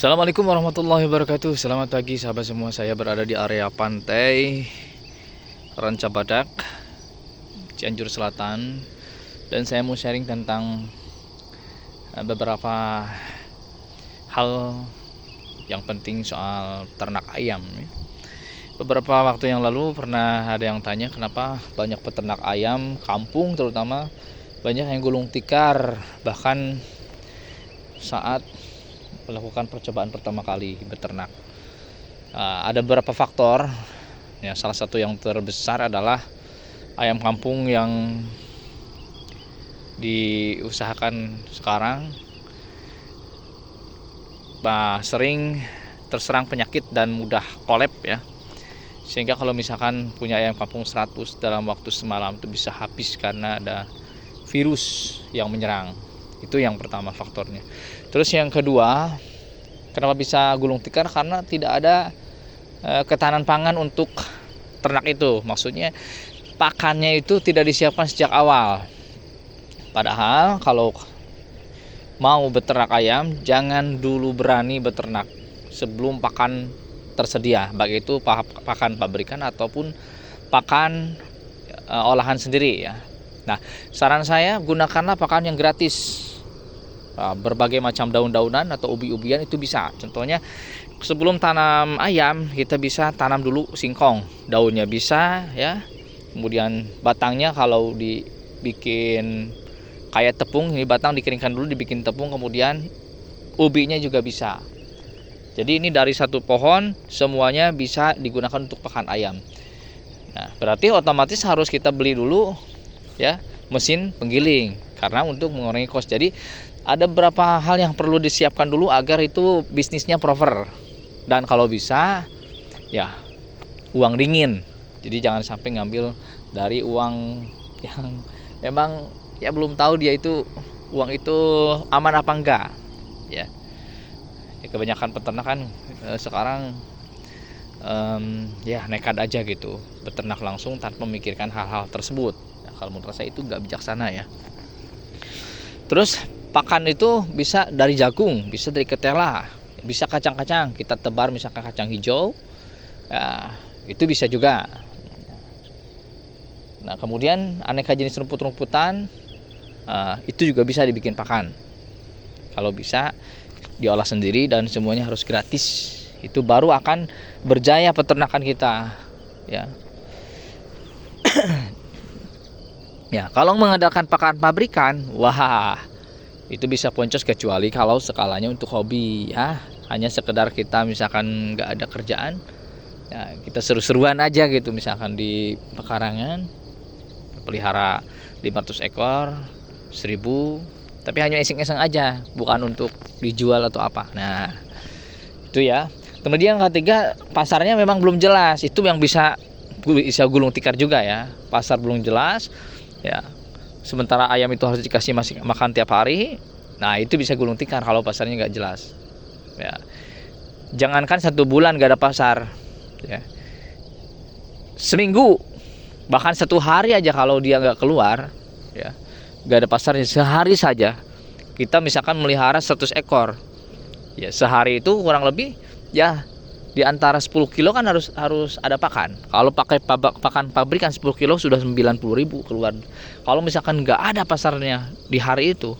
Assalamualaikum warahmatullahi wabarakatuh. Selamat pagi sahabat semua. Saya berada di area pantai Ranca Badak, Cianjur Selatan, dan saya mau sharing tentang beberapa hal yang penting soal ternak ayam. Beberapa waktu yang lalu pernah ada yang tanya kenapa banyak peternak ayam kampung terutama banyak yang gulung tikar bahkan saat melakukan percobaan pertama kali beternak. Ada beberapa faktor. Ya, salah satu yang terbesar adalah ayam kampung yang diusahakan sekarang sering terserang penyakit dan mudah kolap ya. Sehingga kalau misalkan punya ayam kampung 100 dalam waktu semalam itu bisa habis karena ada virus yang menyerang. Itu yang pertama faktornya. Terus yang kedua, kenapa bisa gulung tikar? Karena tidak ada ketahanan pangan untuk ternak itu. Maksudnya pakannya itu tidak disiapkan sejak awal. Padahal kalau mau beternak ayam, jangan dulu berani beternak sebelum pakan tersedia, baik itu pakan pabrikan ataupun pakan olahan sendiri ya. Nah, saran saya gunakanlah pakan yang gratis. Berbagai macam daun-daunan atau ubi-ubian itu bisa. Contohnya sebelum tanam ayam kita bisa tanam dulu singkong. Daunnya bisa ya. Kemudian batangnya kalau dibikin kayak tepung, ini batang dikeringkan dulu dibikin tepung, kemudian ubinya juga bisa. Jadi ini dari satu pohon semuanya bisa digunakan untuk pakan ayam. Nah, berarti otomatis harus kita beli dulu ya mesin penggiling karena untuk mengurangi kos. Jadi ada beberapa hal yang perlu disiapkan dulu agar itu bisnisnya proper. Dan kalau bisa ya uang dingin. Jadi jangan sampai ngambil dari uang yang memang ya belum tahu dia itu uang itu aman apa enggak ya. Kebanyakan peternak kan sekarang ya nekat aja gitu beternak langsung tanpa memikirkan hal-hal tersebut. Nah, kalau menurut saya itu nggak bijaksana ya. Terus pakan itu bisa dari jagung, bisa dari ketela, bisa kacang-kacang. Kita tebar misalkan kacang hijau, ya, itu bisa juga. Nah, kemudian aneka jenis rumput-rumputan, itu juga bisa dibikin pakan. Kalau bisa diolah sendiri dan semuanya harus gratis. Itu baru akan berjaya peternakan kita, ya. Ya, kalau mengandalkan pakan pabrikan, wah, itu bisa boncos kecuali kalau skalanya untuk hobi ya, hanya sekedar kita misalkan nggak ada kerjaan ya, kita seru-seruan aja gitu, misalkan di pekarangan pelihara 500 ekor 1000, tapi hanya iseng-iseng aja, bukan untuk dijual atau apa. Nah itu ya. Kemudian yang ketiga, pasarnya memang belum jelas. Itu yang bisa gulung tikar juga ya, pasar belum jelas ya. Sementara ayam itu harus dikasih makan tiap hari. Nah itu bisa gulung tikar kalau pasarnya nggak jelas ya. Jangankan 1 bulan nggak ada pasar ya, seminggu bahkan 1 hari aja kalau dia nggak keluar ya, nggak ada pasarnya, sehari saja kita misalkan melihara 100 ekor ya, sehari itu kurang lebih ya di antara 10 kilo kan harus ada pakan. Kalau pakai pakan pabrikan 10 kilo sudah 90.000 keluar. Kalau misalkan nggak ada pasarnya di hari itu,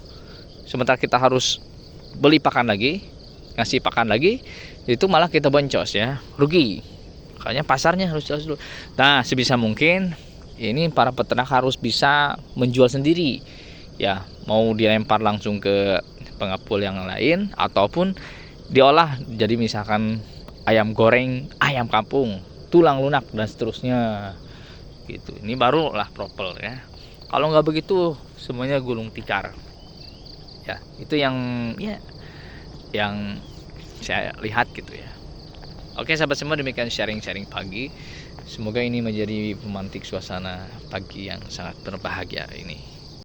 sementara kita harus beli pakan lagi, ngasih pakan lagi, itu malah kita boncos ya, rugi. Makanya pasarnya harus jelas dulu. Nah sebisa mungkin ini para peternak harus bisa menjual sendiri ya, mau dilempar langsung ke pengepul yang lain ataupun diolah jadi misalkan ayam goreng, ayam kampung, tulang lunak dan seterusnya gitu. Ini barulah proper ya. Kalau nggak begitu semuanya gulung tikar ya. Itu yang saya lihat gitu ya. Oke sahabat semua, demikian sharing-sharing pagi. Semoga ini menjadi pemantik suasana pagi yang sangat berbahagia ini.